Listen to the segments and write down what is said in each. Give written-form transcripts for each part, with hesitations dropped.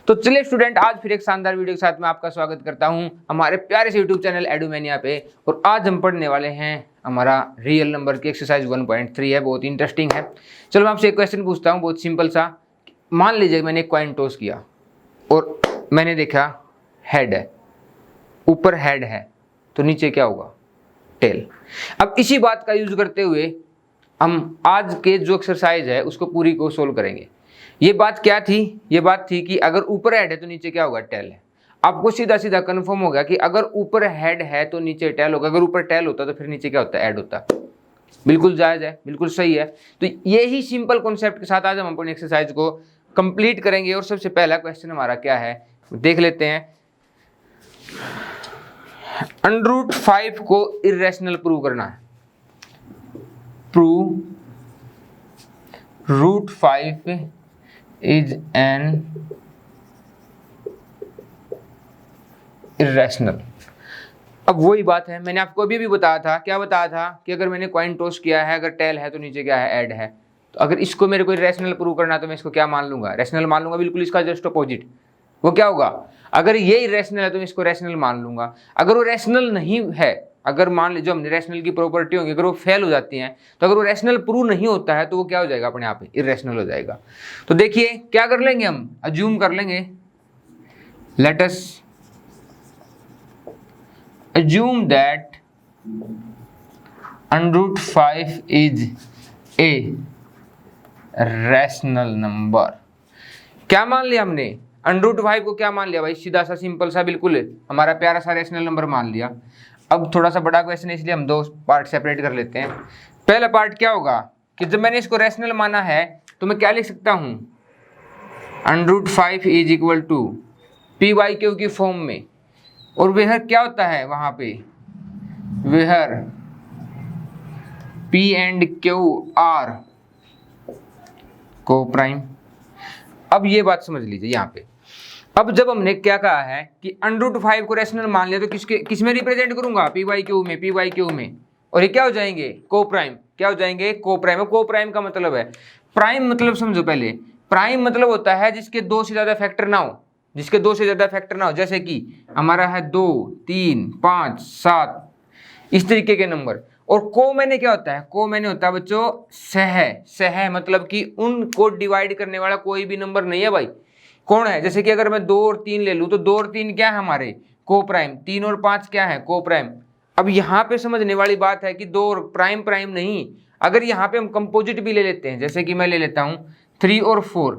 तो चलिए स्टूडेंट, आज फिर एक शानदार वीडियो के साथ मैं आपका स्वागत करता हूं हमारे प्यारे से यूट्यूब चैनल एडुमेनिया पे। और आज हम पढ़ने वाले हैं हमारा रियल नंबर की एक्सरसाइज 1.3 है, बहुत इंटरेस्टिंग है। चलो मैं आपसे एक क्वेश्चन पूछता हूं, बहुत सिंपल सा। मान लीजिए मैंने एक कॉइन टॉस किया और मैंने देखा हेड है, ऊपर हेड है तो नीचे क्या होगा? टेल। अब इसी बात का यूज करते हुए हम आज के जो एक्सरसाइज है उसको पूरी को सोल्व करेंगे। ये बात क्या थी? ये बात थी कि अगर ऊपर हेड है तो नीचे क्या होगा? टेल है। आपको सीधा सीधा कंफर्म हो गया कि अगर ऊपर हेड है तो नीचे टेल होगा, अगर ऊपर टेल होता तो फिर नीचे क्या होता है? ऐड होता। बिल्कुल जायज है, बिल्कुल सही है। तो यही सिंपल कॉन्सेप्ट के साथ आज हम अपनी एक्सरसाइज को कंप्लीट करेंगे। और सबसे पहला क्वेश्चन हमारा क्या है देख लेते हैं। √5 को इरेशनल प्रूव करना है। Prove √5 is an irrational। अब वही बात है, मैंने आपको अभी भी बताया था। क्या बताया था? कि अगर मैंने कॉइन टॉस किया है, अगर टेल है तो नीचे क्या है? ऐड है। तो अगर इसको मेरे को इरेशनल प्रूव करना है तो मैं इसको क्या मान लूंगा? रैशनल मान लूंगा। बिल्कुल इसका जस्ट अपोजिट। वो क्या होगा? अगर ये इरेशनल है तो मैं इसको रैशनल मान लूंगा। अगर वो रैशनल नहीं है, अगर मान लीजिए हमने रैशनल की प्रॉपर्टी होंगी, अगर वो फेल हो जाती हैं तो अगर वो रैशनल प्रूव नहीं होता है तो वो क्या हो जाएगा? अपने आप ही इरेशनल हो जाएगा। तो देखिए क्या कर लेंगे, हम अज्यूम कर लेंगे। Let us assume that √5 is a rational number. क्या मान लिया हमने? √5 को क्या मान लिया भाई? सीधा सा सिंपल सा, बिल्कुल हमारा प्यारा सा रैशनल नंबर मान लिया। अब थोड़ा सा बड़ा क्वेश्चन है इसलिए हम दो पार्ट सेपरेट कर लेते हैं। पहला पार्ट क्या होगा कि जब मैंने इसको रैशनल माना है तो मैं क्या लिख सकता हूं? √5 इज इक्वल टू p/q की फॉर्म में। और वेहर क्या होता है वहां पे? Where p and q are coprime. अब ये बात समझ लीजिए यहाँ पे। अब जब हमने क्या कहा है कि √5 को रैशनल मान लिया तो किस में रिप्रेजेंट करूंगा? p/q में, p/q में। और ये क्या हो जाएंगे? को प्राइम। क्या हो जाएंगे? को प्राइम। को प्राइम का मतलब है, प्राइम मतलब समझो पहले। प्राइम मतलब होता है जिसके दो से ज्यादा फैक्टर ना हो, जिसके दो से ज्यादा फैक्टर ना हो। जैसे कि हमारा है 2, 3, 5, 7, इस तरीके के नंबर। और को मैंने क्या होता है? को मैंने होता है बच्चों सह मतलब कि उनको डिवाइड करने वाला कोई भी नंबर नहीं है भाई। कौन है? जैसे कि अगर मैं 2 और 3 ले लूं तो 2 और 3 क्या है हमारे? को प्राइम। 3 और 5 क्या है? को प्राइम। अब यहाँ पे समझने वाली बात है कि 2 और प्राइम नहीं। अगर यहाँ पे हम कंपोजिट भी ले लेते हैं, जैसे कि मैं ले लेता हूँ 3 और 4,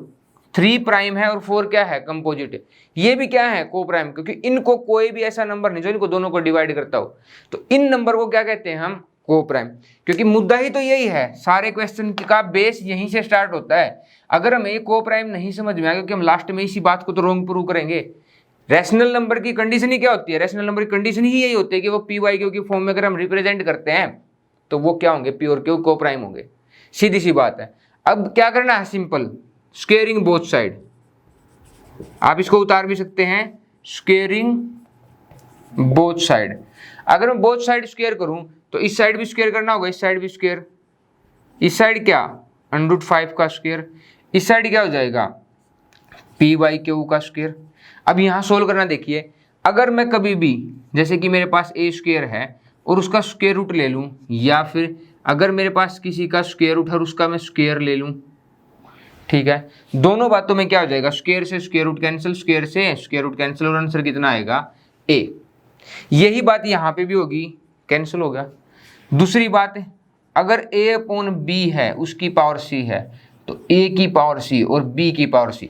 3 प्राइम है और 4 क्या है? कंपोजिट है। ये भी क्या है? को प्राइम, क्योंकि इनको कोई भी ऐसा नंबर नहीं जो इनको दोनों को डिवाइड करता हो। तो इन नंबर को क्या कहते हैं हम? को प्राइम। क्योंकि मुद्दा ही तो यही है, सारे क्वेश्चन का बेस यहीं से स्टार्ट होता है। अगर हमें को प्राइम नहीं समझ में आया, क्योंकि हम लास्ट में इसी बात को तो रॉन्ग प्रूव करेंगे। रैशनल नंबर की कंडीशन ही क्या होती है? रैशनल नंबर की कंडीशन ही यही होती है कि वो p/q की फॉर्म में अगर हम रिप्रेजेंट करते हैं तो वो क्या होंगे? p और q को प्राइम होंगे। सीधी सी बात है। अब क्या करना है? Simple, squaring both side. आप इसको उतार भी सकते हैं, स्क्वेयरिंग बोथ साइड। अगर मैं बोथ साइड स्क्वेयर करूं तो इस साइड भी स्क्वेयर करना होगा, इस साइड भी स्क्वेयर। इस साइड क्या? √5 का स्क्वेयर। इस साइड क्या हो जाएगा? p/q का स्क्वेयर। अब यहाँ सोल्व करना देखिए। अगर मैं कभी भी, जैसे कि मेरे पास a स्क्वेयर है और उसका स्क्वेयर रूट ले लूँ, या फिर अगर मेरे पास किसी का स्क्वेयर रूट है और उसका मैं स्क्वेयर ले लूँ, ठीक है, दोनों बातों में क्या हो जाएगा? स्क्वेयर से स्क्वेयर रूट कैंसिल, स्क्वेयर से स्क्वेयर रूट कैंसिल, और आंसर कितना आएगा? a। यही बात यहाँ पे भी होगी, कैंसिल हो गया। दूसरी बात, अगर a/b है उसकी पावर c है तो a की पावर c और b की पावर c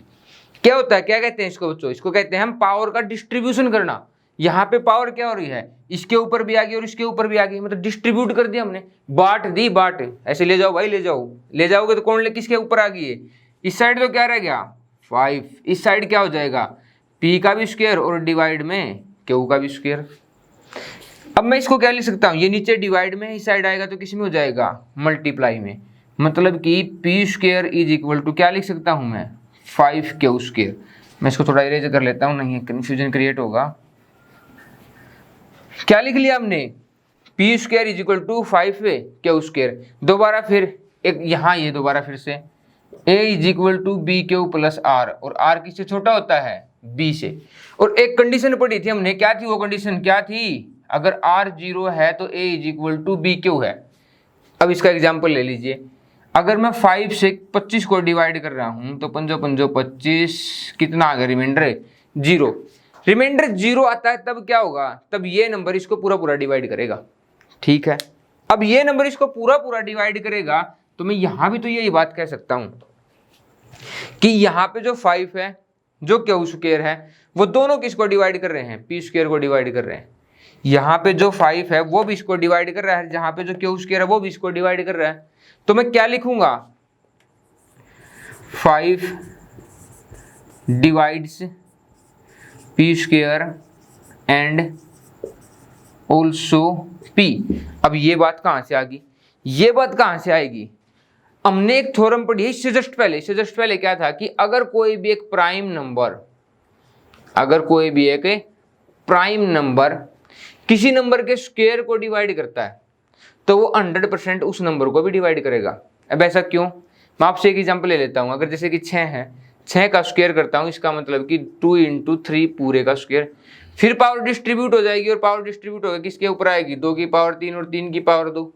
क्या होता है? क्या कहते हैं इसको बच्चों? इसको कहते हैं हम पावर का डिस्ट्रीब्यूशन करना। यहाँ पे पावर क्या हो रही है? इसके ऊपर भी आ गई और इसके ऊपर भी आ गई, मतलब डिस्ट्रीब्यूट कर दिया हमने, बांट दी। बांट ऐसे ले जाओ भाई, ले जाओ। ले जाओगे तो कौन ले किसके ऊपर आ गई है? इस साइड तो क्या रह गया? 5। इस साइड क्या हो जाएगा? p का भी स्क्वायर और डिवाइड में q का भी स्क्वायर। अब मैं इसको क्या लिख सकता हूँ? ये नीचे डिवाइड में, इस साइड आएगा तो किस में हो जाएगा? मल्टीप्लाई में। मतलब कि p² इज इक्वल टू क्या लिख सकता हूँ मैं? 5q²। मैं इसको थोड़ा इरेज कर लेता हूँ, नहीं कंफ्यूजन क्रिएट होगा। क्या लिख लिया हमने? p² is equal to 5q²। दोबारा फिर एक यहाँ, ये दोबारा फिर से a is equal to b q plus r, और r किससे छोटा होता है, b से। और एक कंडीशन पढ़ी थी हमने, क्या थी वो कंडीशन, क्या थी, अगर r 0 है तो a is equal to b q है। अब इसका एग्जाम्पल ले लीजिए, अगर मैं 5 से 25 को डिवाइड कर रहा हूं तो 5 5 25, कितना आ गया रिमाइंडर, 0। रिमाइंडर 0 आता है तब क्या होगा, तब ये नंबर इसको पूरा पूरा डिवाइड करेगा, ठीक है। अब ये नंबर इसको पूरा पूरा डिवाइड करेगा, तो मैं यहां भी तो यही बात कह सकता हूं कि यहाँ पे जो 5 है, जो क्यू स्क्वायर है, वो दोनों किसको डिवाइड कर रहे हैं, पी स्क्वायर को डिवाइड कर रहे हैं। यहाँ पे जो 5 है वो भी इसको डिवाइड कर रहा है, जहाँ पे जो क्यू स्क्वायर है वो भी इसको डिवाइड कर रहा है। तो मैं क्या लिखूंगा, 5 divides P square and also P. अब ये बात कहाँ से आ गई, ये बात कहाँ से आएगी, हमने एक थ्योरम पढ़ी है इससे जस्ट पहले क्या था कि अगर कोई भी एक प्राइम नंबर किसी नंबर के स्क्वायर को डिवाइड करता है तो वो 100% उस नंबर को भी डिवाइड करेगा। अब ऐसा क्यों, मैं आपसे एक एग्जांपल ले लेता हूँ। अगर जैसे कि 6 है, 6 का स्क्वायर करता हूँ, इसका मतलब कि 2 × 3 पूरे का स्क्वायर, फिर पावर डिस्ट्रीब्यूट हो जाएगी, और पावर डिस्ट्रीब्यूट होगी किसके ऊपर आएगी, 2 की पावर 3 और 3 की पावर 2,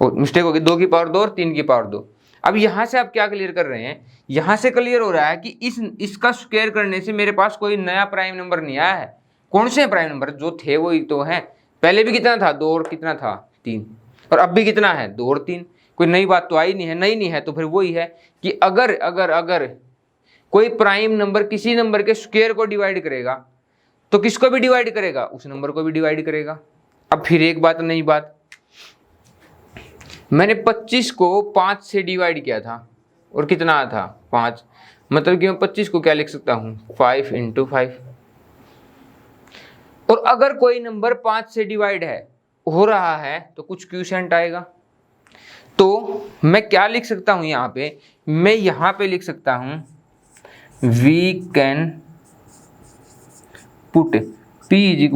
मिस्टेक होगी, 2 की पावर 2 और 3 की पावर 2। अब यहाँ से आप क्या क्लियर कर रहे हैं, यहाँ से क्लियर हो रहा है कि इसका स्क्वायर करने से मेरे पास कोई नया प्राइम नंबर नहीं आया है। कौन से प्राइम नंबर जो थे वही तो हैं, पहले भी कितना था, 2 और कितना था 3, और अब भी कितना है 2 और 3, कोई नई बात तो आई नहीं है, नई नहीं है। तो फिर वही है कि अगर कोई प्राइम नंबर किसी नंबर के स्क्वायर को डिवाइड करेगा तो किसको भी डिवाइड करेगा, उस नंबर को भी डिवाइड करेगा। अब फिर एक बात, नई बात, मैंने 25 को 5 से डिवाइड किया था और कितना आया था 5, मतलब कि मैं 25 को क्या लिख सकता हूँ, 5 × 5। और अगर कोई नंबर 5 से डिवाइड हो रहा है तो कुछ क्वोशिएंट आएगा। तो मैं क्या लिख सकता हूँ यहाँ पे, मैं यहाँ पे लिख सकता हूँ we can put p =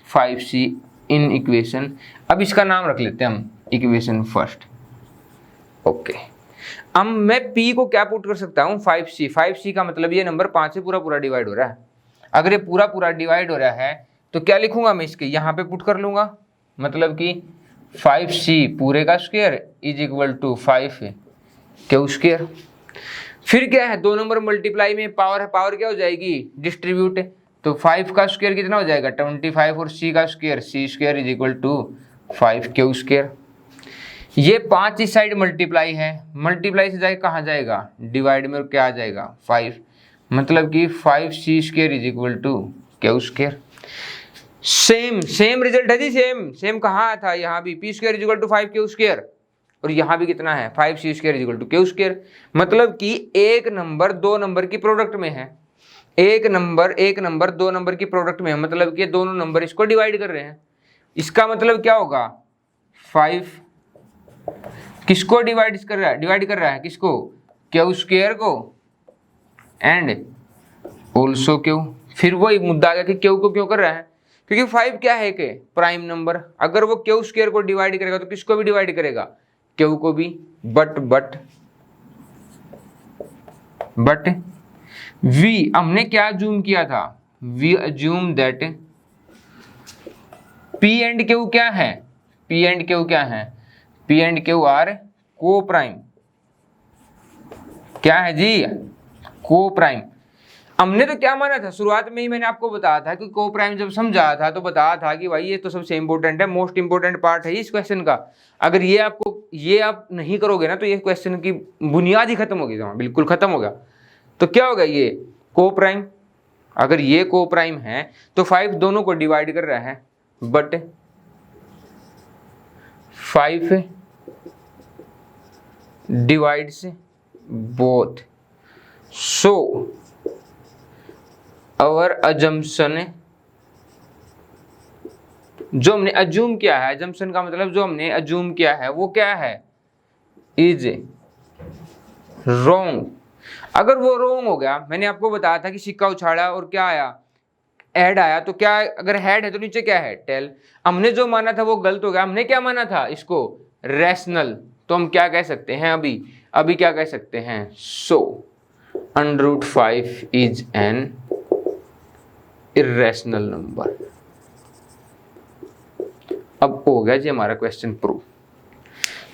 5c in equation. अब इसका नाम रख लेते हैं हम इक्वेशन फर्स्ट, ओके। अब मैं p को क्या पुट कर सकता हूँ, 5c का मतलब ये नंबर 5 से पूरा पूरा डिवाइड हो रहा है। अगर ये पूरा पूरा डिवाइड हो रहा है तो क्या लिखूंगा मैं, इसके यहाँ पे पुट कर लूंगा, मतलब कि 5c पूरे का स्क्वायर = 5 क्यू स्क्वायर। फिर क्या है, 2 नंबर मल्टीप्लाई में पावर है, पावर क्या हो जाएगी, डिस्ट्रीब्यूट, तो 5 का स्क्वायर कितना हो जाएगा 25, और c का स्क्वायर c² = 5 क्यू स्क्वायर। ये 5 इस साइड मल्टीप्लाई है, मल्टीप्लाई से जाएगा कहाँ जाएगा, डिवाइड में, और क्या आ जाएगा 5, मतलब कि 5c² = Q square. Same result है जी, सेम कहाँ था, यहाँ भी p² = 5 क्यू स्क्वायर, और यहाँ भी कितना है 5c² = क्यू स्क्वायर। मतलब कि एक नंबर 2 नंबर की प्रोडक्ट में है, एक नंबर 2 नंबर की प्रोडक्ट में है, मतलब कि दोनों नंबर इसको डिवाइड कर रहे हैं। इसका मतलब क्या होगा, 5 किसको डिवाइड कर रहा है किसको, क्यू स्क्वायर को, एंड ऑल्सो क्यू। फिर वही मुद्दा आ गया कि क्यू को क्यों कर रहा है, क्योंकि 5 क्या है कि प्राइम नंबर, अगर वो क्यू स्क्वायर को डिवाइड करेगा तो किसको भी डिवाइड करेगा, क्यू को भी। बट वी, हमने क्या अज्यूम किया था, we assume that p and q क्या है, p and q are coprime, क्या है जी, को प्राइम। हमने तो क्या माना था, शुरुआत में ही मैंने आपको बताया था कि को प्राइम जब समझाया था तो बताया था कि भाई ये तो सबसे इंपॉर्टेंट है, मोस्ट इंपॉर्टेंट पार्ट है इस क्वेश्चन का। अगर ये आप नहीं करोगे ना तो ये क्वेश्चन की बुनियाद ही खत्म होगी, बिल्कुल खत्म होगा। तो क्या होगा, ये को प्राइम, अगर ये को प्राइम है तो 5 दोनों को डिवाइड कर रहा है, but 5 divides both, so our assumption, जो हमने अज्यूम किया है, अजम्पशन का मतलब जो हमने अज्यूम किया है वो क्या है, इज रॉन्ग। अगर वो रॉन्ग हो गया, मैंने आपको बताया था कि सिक्का उछाड़ा और क्या आया, हेड आया, तो क्या, अगर हेड है तो नीचे क्या है, टेल। हमने जो माना था वो गलत हो गया, हमने क्या माना था इसको, रैशनल। तो हम क्या कह सकते हैं, अभी अभी क्या कह सकते हैं, सो √5 इज एन इर्रेशनल नंबर। अब हो गया जी हमारा क्वेश्चन प्रूव।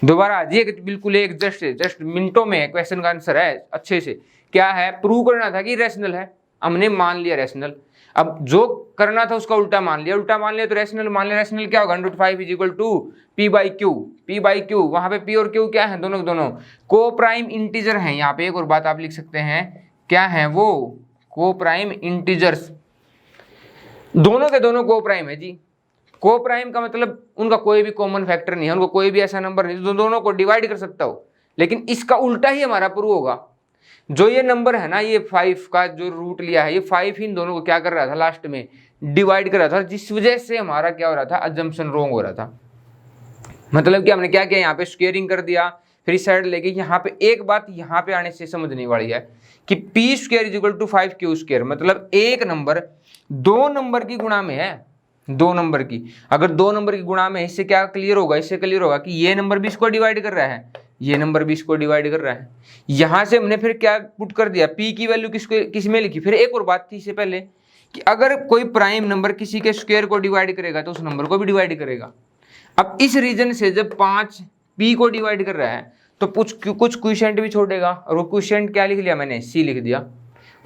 दोबारा आज ये बिल्कुल एक जस्ट मिनटों में क्वेश्चन का आंसर है अच्छे से। क्या है, प्रूव करना था कि रैशनल है, हमने मान लिया रैशनल। अब जो करना था उसका उल्टा मान लिया तो रैशनल मान लिया। रैशनल क्या होगा, √5 इज इक्वल टू P/Q। वहां पे P और Q क्या है, दोनों को प्राइम इंटीजर हैं। यहाँ पे एक और बात आप लिख सकते हैं, क्या है वो, को प्राइम इंटीजर्स, दोनों के दोनों को प्राइम है जी। को प्राइम का मतलब उनका कोई भी कॉमन फैक्टर नहीं है, उनको कोई भी ऐसा नंबर नहीं जो दोनों को डिवाइड कर सकता हो। लेकिन इसका उल्टा ही हमारा प्रूव होगा। जो ये नंबर है ना, ये 5 का जो रूट लिया है, ये 5 इन दोनों को क्या कर रहा था, लास्ट में डिवाइड कर रहा था, जिस वजह से हमारा क्या हो रहा था, अजम्पशन रॉन्ग हो रहा था। मतलब कि हमने क्या किया, यहाँ पे स्क्वेयरिंग कर दिया, फिर इस साइड लेके यहाँ पे एक बात यहाँ पे आने से समझने वाली है कि P² is equal to 5Q²। मतलब एक नंबर दो नंबर की गुणा में है, दो नंबर की, अगर दो नंबर की गुणा में, इससे क्या क्लियर होगा, इससे क्लियर होगा कि ये नंबर भी इसको डिवाइड कर रहा है, ये नंबर भी इसको डिवाइड कर रहा है। यहां से हमने फिर क्या पुट कर दिया, P की वैल्यू किस में लिखी। फिर एक और बात थी इससे पहले कि अगर कोई प्राइम नंबर किसी के स्क्वायर को डिवाइड करेगा तो उस नंबर को भी डिवाइड करेगा। अब इस रीजन से जब 5 P को डिवाइड कर रहा है तो कुछ क्वोशिएंट भी छोड़ेगा, और वो क्वोशिएंट क्या लिख लिया मैंने, C लिख दिया।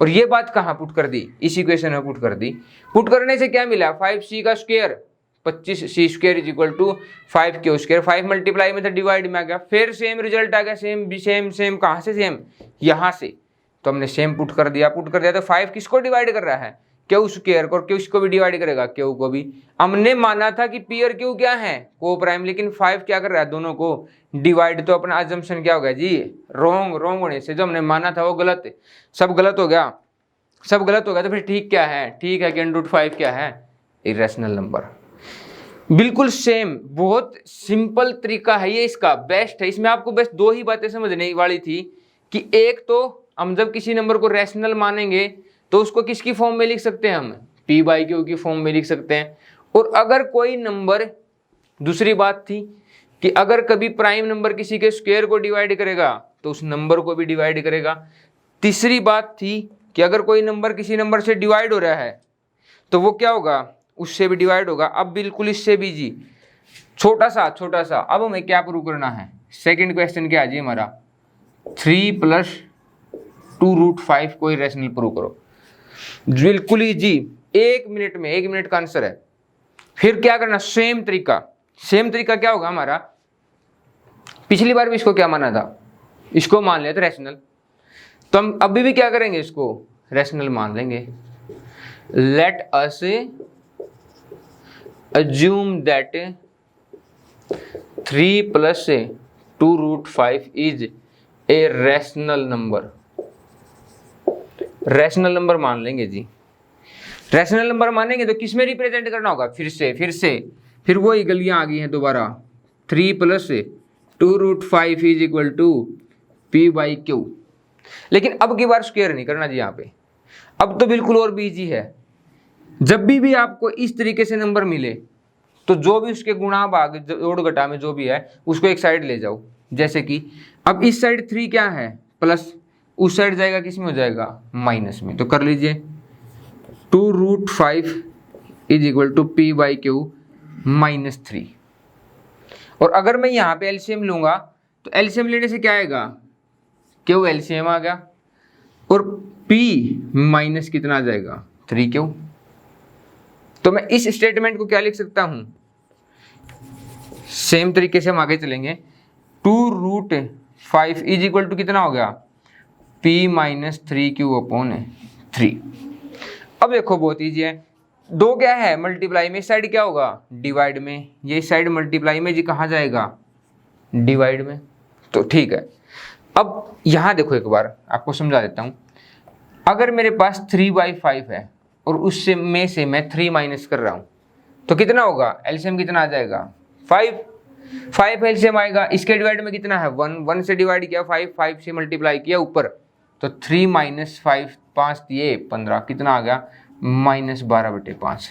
और ये बात कहाँ पुट कर दी, इस इक्वेशन में पुट कर दी। पुट करने से क्या मिला, 5C का square 25C² is equal to 5Q²। 5 multiply में था, डिवाइड में आ गया, फिर सेम रिजल्ट आ गया, सेम कहाँ से, सेम यहाँ से। तो हमने सेम पुट कर दिया तो 5 किसको डिवाइड कर रहा है, Q² को, Q इसको भी डिवाइड करेगा, Q को भी। हमने माना था कि P और Q क्या है, को प्राइम, लेकिन 5 क्या कर रहा है, दोनों को डिवाइड। तो अपना अजम्पशन क्या हो गया जी, रॉन्ग होने से जो हमने माना था वो गलत, सब गलत हो गया। तो फिर ठीक क्या है, ठीक है कि √5 क्या है, इरेशनल नंबर। बिल्कुल सेम, बहुत सिंपल तरीका है ये, इसका बेस्ट है। इसमें आपको बस दो ही बातें समझने वाली थी कि एक तो हम जब किसी नंबर को रैशनल मानेंगे तो उसको किसकी फॉर्म में लिख सकते हैं, हम P/Q की फॉर्म में लिख सकते हैं। और अगर कोई नंबर, दूसरी बात थी कि अगर कभी प्राइम नंबर किसी के स्क्वायर को डिवाइड करेगा तो उस नंबर को भी डिवाइड करेगा। तीसरी बात थी कि अगर कोई नंबर किसी नंबर से डिवाइड हो रहा है तो वो क्या होगा, उससे भी डिवाइड होगा। अब बिल्कुल इससे भी जी छोटा सा अब हमें क्या प्रूव करना है, सेकंड क्वेश्चन क्या है जी हमारा, 3 + 2√5 को इरेशनल प्रूव करो। बिल्कुल ही जी, एक मिनट का आंसर है। फिर क्या करना, सेम तरीका क्या होगा हमारा, पिछली बार भी इसको क्या माना था, इसको मान लिया था रैशनल, तो हम अभी भी क्या करेंगे, इसको रैशनल मान लेंगे। Let us assume that 3 + 2√5 is a rational number। Rational number मान लेंगे जी। रैशनल नंबर मानेंगे तो किस में रिप्रेजेंट करना होगा, फिर वही गलियां आ गई हैं दोबारा। 3 + 2√5 इज इक्वल टू P/Q। लेकिन अब की बार स्क्वायर नहीं करना जी यहाँ पे, अब तो बिल्कुल और भी इजी है। जब भी आपको इस तरीके से नंबर मिले तो जो भी उसके गुणा भाग जोड़ घटा में जो भी है उसको एक साइड ले जाओ। जैसे कि अब इस साइड 3 क्या है, प्लस, उस साइड जाएगा किस में हो जाएगा, माइनस में। तो कर लीजिए 2√5 इज इक्वल टू P/Q -3। और अगर मैं यहाँ पे एलसीएम लूंगा तो एलसीएम लेने से क्या आएगा, Q एलसीएम आ गया, और P माइनस कितना आ जाएगा, 3Q। तो मैं इस स्टेटमेंट को क्या लिख सकता हूं, सेम तरीके से हम आगे चलेंगे। 2√5 इज इक्वल टू कितना हो गया, P - 3Q/3। अब देखो बहुत ईजी है, दो क्या है मल्टीप्लाई में, इस साइड क्या होगा डिवाइड में, ये इस साइड मल्टीप्लाई में जी कहाँ जाएगा, डिवाइड में। तो ठीक है, अब यहाँ देखो एक बार आपको समझा देता हूँ। अगर मेरे पास 3/5 है और उससे में से मैं 3 माइनस कर रहा हूँ तो कितना होगा, एलसीएम कितना आ जाएगा, 5 एलसीएम आएगा। इसके डिवाइड में कितना है, 1 से डिवाइड किया, 5 से मल्टीप्लाई किया ऊपर, तो 3 - 5 5 दिए 15, कितना आ गया, -12/5।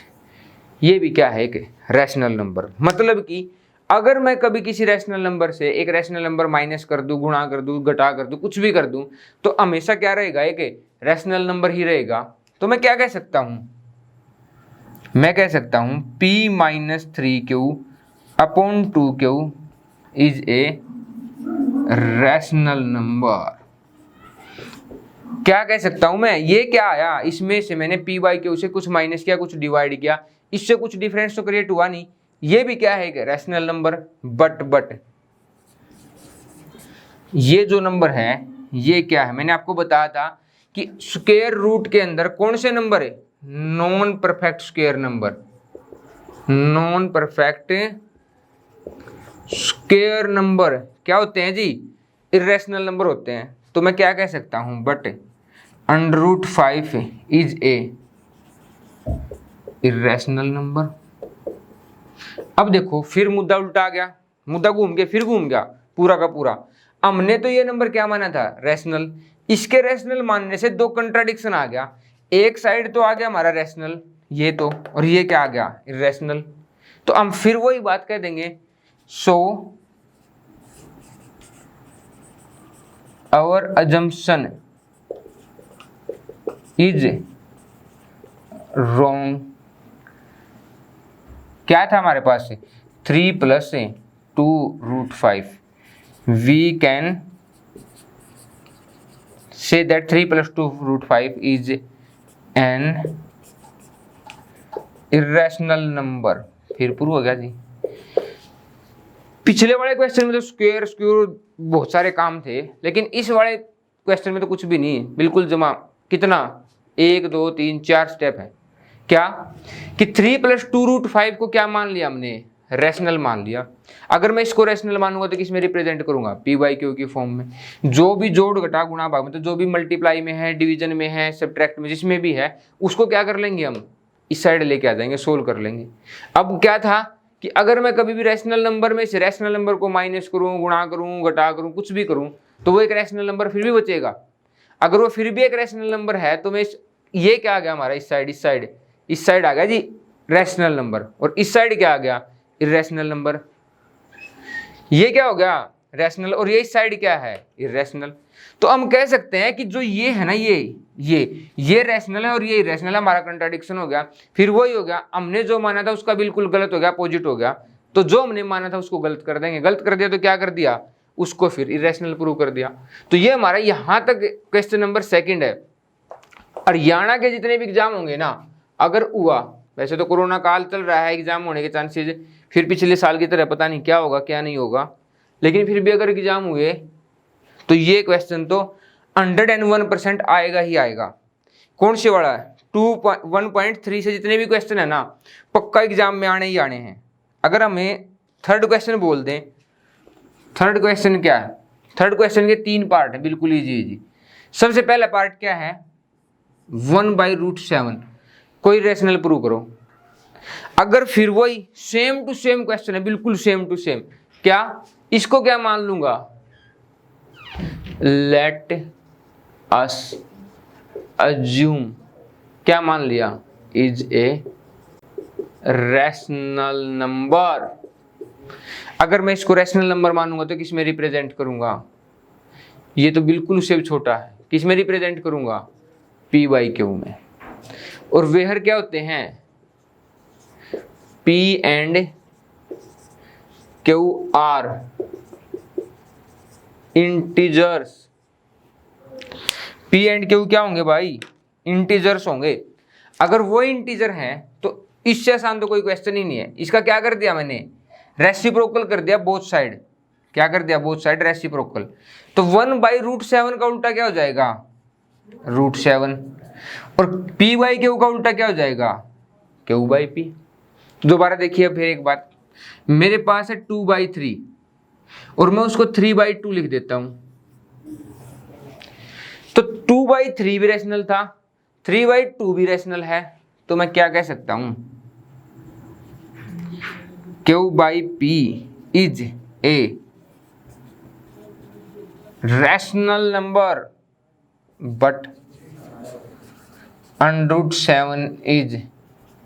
ये भी क्या है, एक रैशनल नंबर। मतलब कि अगर मैं कभी किसी रैशनल नंबर से एक रैशनल नंबर माइनस कर दूं, गुणा कर दूं, घटा कर दूं, कुछ भी कर दूं, तो हमेशा क्या रहेगा, एक रैशनल नंबर ही रहेगा। तो मैं क्या कह सकता हूं, मैं कह सकता हूं p-3q upon 2q is a rational number. क्या कह सकता हूं मैं, ये क्या आया, इसमें से मैंने p/q से कुछ माइनस किया, कुछ डिवाइड किया, इससे कुछ डिफरेंस तो क्रिएट हुआ नहीं, ये भी क्या है, रैशनल नंबर। बट ये जो नंबर है ये क्या है, मैंने आपको बताया था कि स्क्वायर रूट के अंदर कौन से नंबर है, non perfect square number, non perfect square number क्या होते हैं जी, इर्रेशनल नंबर होते हैं। तो मैं क्या कह सकता हूं, but √5 is a irrational number. अब देखो फिर मुद्दा उल्टा आ गया, मुद्दा घूम के फिर घूम गया पूरा का पूरा। हमने तो ये नंबर क्या माना था, रैशनल, इसके रैशनल मानने से दो कंट्राडिक्शन आ गया। एक साइड तो आ गया हमारा रैशनल ये तो, और ये क्या आ गया, इर्रेशनल। तो हम फिर वही बात कह देंगे, so our assumption is wrong. क्या था हमारे पास, 3 + 2√5, we can say that 3 + 2√5 is an irrational number। फिर प्रूव हो गया जी। पिछले वाले क्वेश्चन में तो स्क्वायर बहुत सारे काम थे, लेकिन इस वाले क्वेश्चन में तो कुछ भी नहीं, बिल्कुल जमा। कितना, 1 2 3 4 स्टेप है। क्या कि 3 + 2√5 को क्या मान लिया हमने, रैशनल मान लिया। अगर मैं इसको रैशनल मानूंगा तो किस में रिप्रेजेंट करूंगा, p/q की फॉर्म में। जो भी जोड़ घटा गुणा भाग में, तो जो भी मल्टीप्लाई में है, डिवीजन में है, सब्ट्रैक्ट में, जिसमें भी है, उसको क्या कर लेंगे हम, इस साइड लेके आ जाएंगे, सोल्व कर लेंगे। अब क्या था कि अगर मैं कभी भी रैशनल नंबर में से रैशनल नंबर को माइनस करूं, गुणा करूं, घटा करूं, कुछ भी करूं, तो वो एक रैशनल नंबर फिर भी बचेगा। अगर वो फिर भी एक रैशनल नंबर है तो मैं ये क्या आ गया हमारा, इस साइड आ गया जी रैशनल नंबर, और इस साइड क्या आ गया, इर्रेशनल नंबर। ये क्या हो गया, रैशनल, और ये इस साइड क्या है, इर्रेशनल। तो हम कह सकते हैं कि जो ये है ना, ये रैशनल है और ये इर्रेशनल है, हमारा कंट्राडिक्शन हो गया। फिर वही हो गया, हमने जो माना था उसका बिल्कुल गलत हो गया, अपोजिट हो गया। तो जो हमने माना था उसको गलत कर देंगे, गलत कर दिया तो क्या कर दिया, उसको फिर इर्रेशनल प्रूव कर दिया। तो ये हमारा यहां तक क्वेश्चन नंबर 2 है। हरियाणा के जितने भी एग्जाम होंगे ना, अगर हुआ, वैसे तो कोरोना काल चल रहा है, एग्जाम होने के चांसेस फिर पिछले साल की तरह पता नहीं क्या होगा क्या नहीं होगा, लेकिन फिर भी अगर एग्जाम हुए तो ये क्वेश्चन तो 101% आएगा ही आएगा। कौन से वाला है, 1.3 से जितने भी क्वेश्चन है ना, पक्का एग्जाम में आने ही आने हैं। अगर हमें थर्ड क्वेश्चन बोल दें, थर्ड क्वेश्चन क्या है, थर्ड क्वेश्चन के 3 पार्ट है, बिल्कुल इजी। सबसे पहला पार्ट क्या है, 1/√7 कोई रैशनल प्रूव करो। अगर फिर वही सेम टू सेम क्वेश्चन है, बिल्कुल सेम टू सेम, क्या इसको क्या मान लूंगा, लेट अस अज्यूम, क्या मान लिया, इज ए रैशनल नंबर। अगर मैं इसको रैशनल नंबर मानूंगा तो किस में रिप्रेजेंट करूंगा, ये तो बिल्कुल उससे भी छोटा है, किस में रिप्रेजेंट करूंगा, p/q में। और वेहर क्या होते हैं, p and q are integers. p and q क्या होंगे भाई, इंटीजर्स होंगे। अगर वो इंटीजर हैं तो इससे आसान तो कोई क्वेश्चन ही नहीं है। इसका क्या कर दिया मैंने, रेसिप्रोकल कर दिया बोथ साइड। क्या कर दिया, बोथ साइड रेसिप्रोकल। तो 1/√7 का उल्टा क्या हो जाएगा, √7, और p/q का उल्टा क्या हो जाएगा, q/p। दोबारा देखिए फिर एक बात, मेरे पास है 2/3 और मैं उसको 3/2 लिख देता हूं, तो 2/3 भी रैशनल था, 3/2 भी रैशनल है। तो मैं क्या कह सकता हूं, q/p is a rational number but √7 is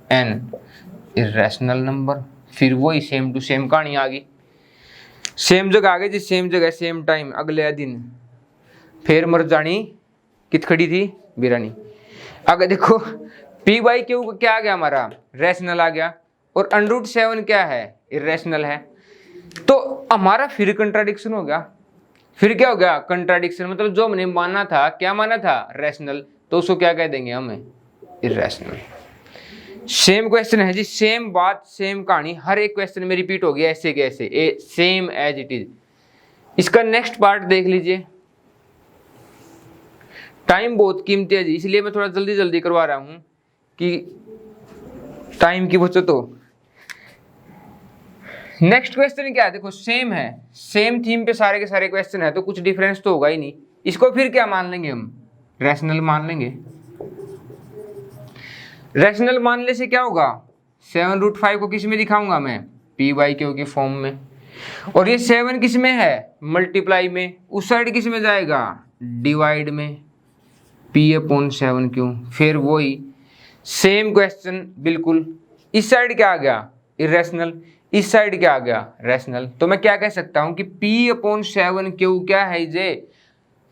an irrational number. फिर वही सेम टू सेम कहानी आ गई। सेम जगह आ गए जी, सेम जगह सेम टाइम अगले दिन फिर मर जानी कित खड़ी थी बिरानी। अगर देखो पी बाई क्यू क्या आ गया हमारा रैशनल आ गया और √7 क्या है इरेशनल है, तो हमारा फिर कंट्राडिक्शन हो गया। फिर क्या हो गया कंट्राडिक्शन, मतलब जो हमने माना था क्या माना था रैशनल, तो उसको क्या कह देंगे हम इरेशनल। सेम क्वेश्चन है जी, सेम बात सेम कहानी हर एक क्वेश्चन में रिपीट हो गया ऐसे कैसे ए सेम एज इट इज। इसका नेक्स्ट पार्ट देख लीजिए। टाइम बहुत कीमती है जी, इसलिए मैं थोड़ा जल्दी जल्दी करवा रहा हूं कि टाइम की बचत हो। नेक्स्ट क्वेश्चन क्या है, देखो सेम है, सेम थीम पे सारे के सारे क्वेश्चन है, तो कुछ डिफरेंस तो होगा ही नहीं। इसको फिर क्या मान लेंगे हम रैशनल मान लेंगे। रैशनल मानने से क्या होगा 7√5 को किस में दिखाऊंगा मैं पी बाई क्यू की फॉर्म में, और ये 7 किस में है मल्टीप्लाई में, उस साइड किस में जाएगा डिवाइड में P/7 क्यू। फिर वही सेम क्वेश्चन बिल्कुल, इस साइड क्या आ गया इरेशनल, इस साइड क्या आ गया रैशनल। तो मैं क्या कह सकता हूं कि P/7 क्या है जे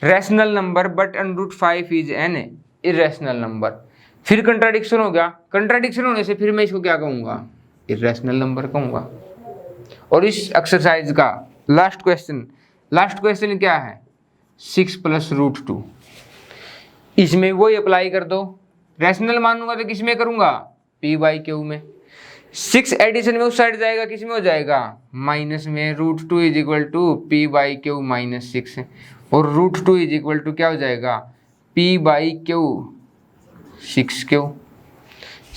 rational number but √5 is an irrational number. फिर कंट्राडिक्शन हो गया, कंट्राडिक्शन होने से फिर मैं इसको क्या कहूंगा इरेशनल नंबर कहूंगा। और इस एक्सरसाइज का लास्ट क्वेश्चन क्या है 6 + √2, इसमें वही अप्लाई कर दो। रैशनल मानूंगा तो किस में करूंगा पी बाई क्यू में, 6 एडिशन में उस साइड जाएगा किस में हो जाएगा माइनस में, √2 = पी बाई क्यू -6 और √2 क्या हो जाएगा P by Q 6Q।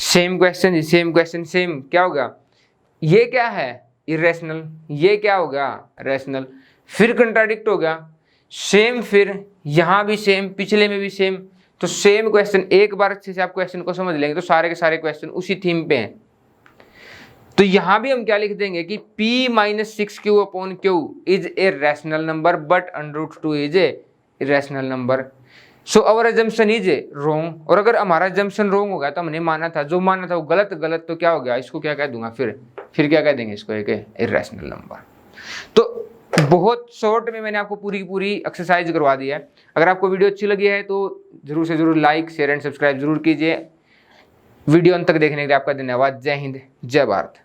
Same question same क्या होगा, ये क्या है इरेशनल, ये क्या होगा रैशनल, फिर कंट्राडिक्ट हो गया सेम, फिर यहाँ भी सेम पिछले में भी सेम। तो सेम क्वेश्चन एक बार अच्छे से आप क्वेश्चन को समझ लेंगे तो सारे के सारे क्वेश्चन उसी थीम पे हैं। तो यहां भी हम क्या लिख देंगे कि P - 6Q/Q is a rational number but √2 is a irrational number. So our assumption is wrong. और अगर हमारा अजम्पशन रॉन्ग हो गया तो हमने माना था, जो माना था वो गलत तो क्या हो गया, इसको क्या कह दूंगा फिर क्या कह देंगे इसको एक इरेशनल नंबर। तो बहुत शॉर्ट में मैंने आपको पूरी एक्सरसाइज करवा दी है। अगर आपको वीडियो अच्छी लगी है तो जरूर से जरूर लाइक शेयर एंड सब्सक्राइब जरूर कीजिए। वीडियो अंत तक देखने के लिए आपका धन्यवाद। जय हिंद जय भारत।